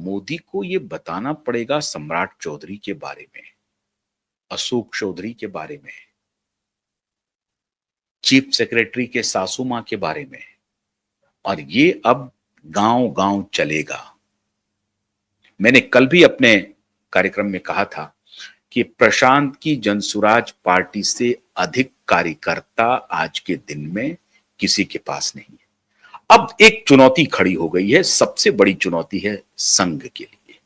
मोदी को ये बताना पड़ेगा सम्राट चौधरी के बारे में, अशोक चौधरी के बारे में, चीफ सेक्रेटरी के सासू मां के बारे में, और ये अब गांव गांव चलेगा। मैंने कल भी अपने कार्यक्रम में कहा था कि प्रशांत की जनसुराज पार्टी से अधिक कार्यकर्ता आज के दिन में किसी के पास नहीं है। अब एक चुनौती खड़ी हो गई है, सबसे बड़ी चुनौती है संघ के लिए।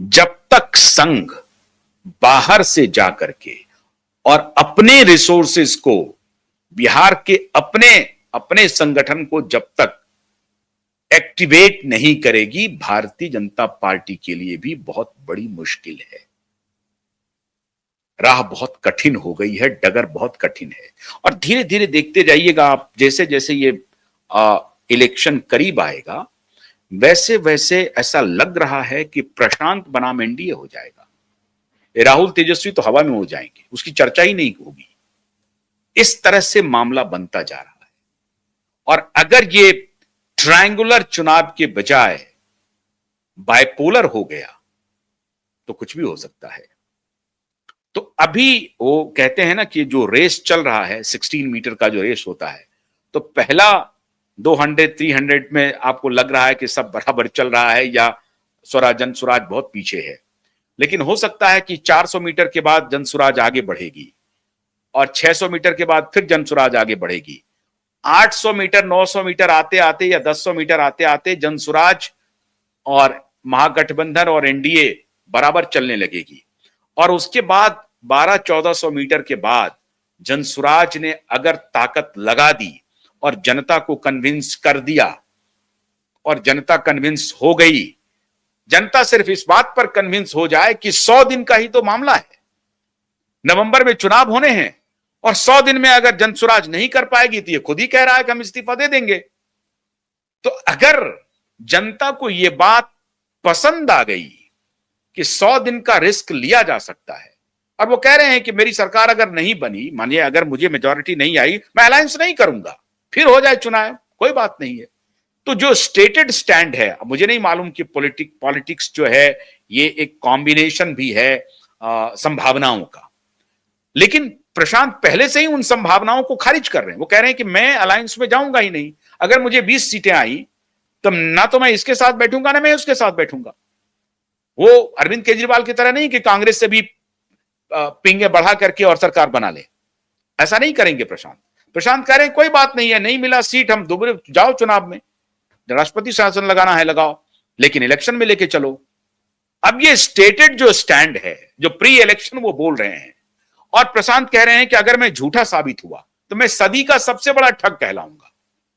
जब तक संघ बाहर से जाकर के और अपने रिसोर्सेस को, बिहार के अपने संगठन को जब तक एक्टिवेट नहीं करेगी, भारतीय जनता पार्टी के लिए भी बहुत बड़ी मुश्किल है। राह बहुत कठिन हो गई है, डगर बहुत कठिन है। और धीरे धीरे देखते जाइएगा आप, जैसे जैसे ये इलेक्शन करीब आएगा, वैसे वैसे ऐसा लग रहा है कि प्रशांत बनाम एनडीए हो जाएगा। राहुल तेजस्वी तो हवा में हो जाएंगे, उसकी चर्चा ही नहीं होगी। इस तरह से मामला बनता जा रहा है। और अगर ये ट्रायंगुलर चुनाव के बजाय बाइपोलर हो गया तो कुछ भी हो सकता है। तो अभी वो कहते हैं ना कि जो रेस चल रहा है, 16 मीटर का जो रेस होता है, तो पहला 200 300 में आपको लग रहा है कि सब बराबर चल रहा है या जनसुराज बहुत पीछे है। लेकिन हो सकता है कि 400 मीटर के बाद जनसुराज आगे बढ़ेगी और 600 मीटर के बाद फिर जनसुराज आगे बढ़ेगी। 800 मीटर 900 मीटर आते आते या 1000 मीटर आते आते जनसुराज और महागठबंधन और एनडीए बराबर चलने लगेगी। और उसके बाद 1200-1400 मीटर के बाद जनसुराज ने अगर ताकत लगा दी और जनता को कन्विंस कर दिया और जनता कन्विंस हो गई, जनता सिर्फ इस बात पर कन्विंस हो जाए कि 100 दिन का ही तो मामला है, नवंबर में चुनाव होने हैं, और 100 दिन में अगर जनसुराज नहीं कर पाएगी तो ये खुद ही कह रहा है कि हम इस्तीफा दे देंगे। तो अगर जनता को यह बात पसंद आ गई कि 100 दिन का रिस्क लिया जा सकता है, और वो कह रहे हैं कि मेरी सरकार अगर नहीं बनी, मानिए अगर मुझे मेजॉरिटी नहीं आई, मैं अलायंस नहीं करूंगा, फिर हो जाए चुनाव, कोई बात नहीं है। तो जो स्टेटेड स्टैंड है, मुझे नहीं मालूम कि पॉलिटिक्स जो है ये एक कॉम्बिनेशन भी है संभावनाओं का, लेकिन प्रशांत पहले से ही उन संभावनाओं को खारिज कर रहे हैं। वो कह रहे हैं कि मैं अलायंस में जाऊंगा ही नहीं। अगर मुझे 20 सीटें आई तो ना तो मैं इसके साथ बैठूंगा ना मैं उसके साथ बैठूंगा। वो अरविंद केजरीवाल की तरह नहीं कि कांग्रेस से भी पिंगे बढ़ा करके और सरकार बना ले, ऐसा नहीं करेंगे प्रशांत कह रहे हैं कोई बात नहीं है, नहीं मिला सीट, हम दोबारा जाओ चुनाव में, राष्ट्रपति शासन लगाना है लगाओ, लेकिन इलेक्शन में लेके चलो। अब ये स्टेटेड जो स्टैंड है, जो प्री इलेक्शन वो बोल रहे हैं, और प्रशांत कह रहे हैं कि अगर मैं झूठा साबित हुआ तो मैं सदी का सबसे बड़ा ठग कहलाऊंगा,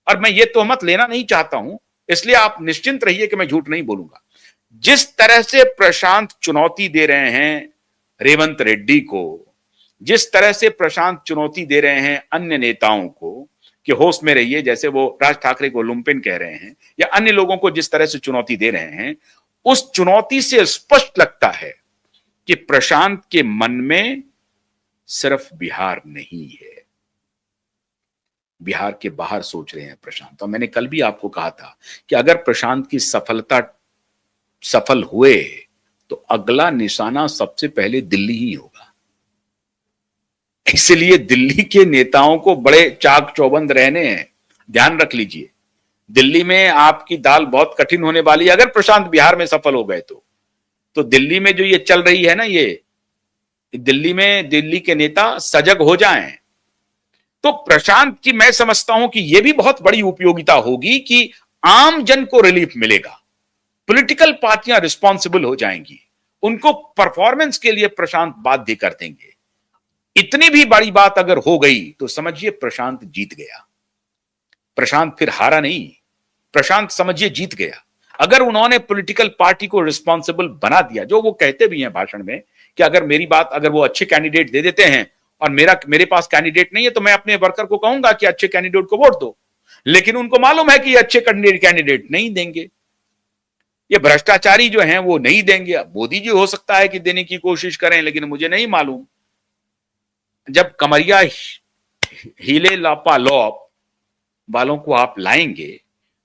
और मैं ये तोहमत लेना नहीं चाहता हूं, इसलिए आप निश्चिंत रहिए कि मैं झूठ नहीं बोलूंगा। जिस तरह से प्रशांत चुनौती दे रहे हैं रेवंत रेड्डी को, जिस तरह से प्रशांत चुनौती दे रहे हैं अन्य नेताओं को कि होश में रहिए, जैसे वो राज ठाकरे को लुम्पिन कह रहे हैं, या अन्य लोगों को जिस तरह से चुनौती दे रहे हैं, उस चुनौती से स्पष्ट लगता है कि प्रशांत के मन में सिर्फ बिहार नहीं है, बिहार के बाहर सोच रहे हैं प्रशांत। और मैंने कल भी आपको कहा था कि अगर प्रशांत की सफल हुए तो अगला निशाना सबसे पहले दिल्ली ही होगा। इसलिए दिल्ली के नेताओं को बड़े चाक चौबंद रहने हैं, ध्यान रख लीजिए। दिल्ली में आपकी दाल बहुत कठिन होने वाली है अगर प्रशांत बिहार में सफल हो गए तो दिल्ली में जो ये चल रही है ना, ये दिल्ली में दिल्ली के नेता सजग हो जाएं। तो प्रशांत की मैं समझता हूं कि यह भी बहुत बड़ी उपयोगिता होगी कि आम जन को रिलीफ मिलेगा, पॉलिटिकल पार्टियां रिस्पॉन्सिबल हो जाएंगी, उनको परफॉर्मेंस के लिए प्रशांत बाध्य कर देंगे। इतनी भी बड़ी बात अगर हो गई तो समझिए प्रशांत जीत गया। प्रशांत फिर हारा नहीं, प्रशांत समझिए जीत गया। अगर उन्होंने पॉलिटिकल पार्टी को रिस्पॉन्सिबल बना दिया, जो वो कहते भी हैं भाषण में कि अगर मेरी बात, अगर वो अच्छे कैंडिडेट दे देते हैं और मेरे पास कैंडिडेट नहीं है तो मैं अपने वर्कर को कहूंगा कि अच्छे कैंडिडेट को वोट दो, लेकिन उनको मालूम है कि अच्छे कैंडिडेट नहीं देंगे, ये भ्रष्टाचारी जो हैं वो नहीं देंगे। मोदी जी हो सकता है कि देने की कोशिश करें, लेकिन मुझे नहीं मालूम। जब कमरिया हिले लापा लौप वालों को आप लाएंगे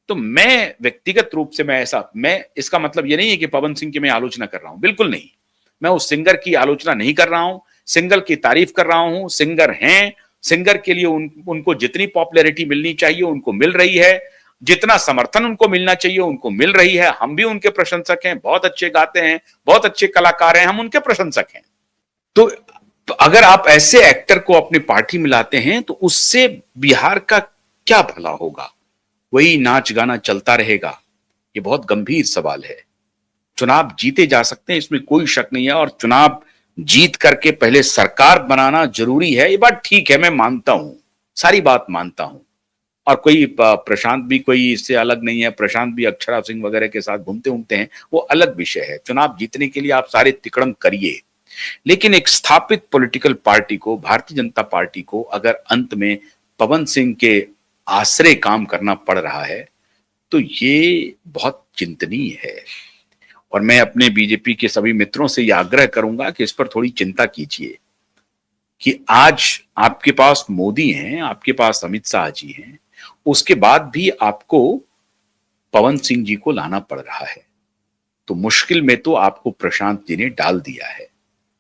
तो मैं व्यक्तिगत रूप से मैं इसका मतलब ये नहीं है कि पवन सिंह की मैं आलोचना कर रहा हूं, बिल्कुल नहीं। मैं उस सिंगर की आलोचना नहीं कर रहा हूं, सिंगर की तारीफ कर रहा हूं। सिंगर हैं, सिंगर के लिए उनको जितनी पॉपुलैरिटी मिलनी चाहिए उनको मिल रही है, जितना समर्थन उनको मिलना चाहिए उनको मिल रही है। हम भी उनके प्रशंसक हैं, बहुत अच्छे गाते हैं, बहुत अच्छे कलाकार हैं, हम उनके प्रशंसक हैं। तो अगर आप ऐसे एक्टर को अपनी पार्टी में लाते हैं तो उससे बिहार का क्या भला होगा? वही नाच गाना चलता रहेगा? ये बहुत गंभीर सवाल है। चुनाव जीते जा सकते हैं, इसमें कोई शक नहीं है, और चुनाव जीत करके पहले सरकार बनाना जरूरी है, ये बात ठीक है, मैं मानता हूं, सारी बात मानता हूं। और कोई प्रशांत भी कोई इससे अलग नहीं है, प्रशांत भी अक्षरा सिंह वगैरह के साथ घूमते घूमते हैं, वो अलग विषय है। चुनाव जीतने के लिए आप सारे तिकड़म करिए, लेकिन एक स्थापित पॉलिटिकल पार्टी को, भारतीय जनता पार्टी को, अगर अंत में पवन सिंह के आश्रय काम करना पड़ रहा है तो ये बहुत चिंतनीय है। और मैं अपने बीजेपी के सभी मित्रों से यह आग्रह करूंगा कि इस पर थोड़ी चिंता कीजिए कि आज आपके पास मोदी हैं, आपके पास अमित शाह जी हैं, उसके बाद भी आपको पवन सिंह जी को लाना पड़ रहा है। तो मुश्किल में तो आपको प्रशांत जी ने डाल दिया है।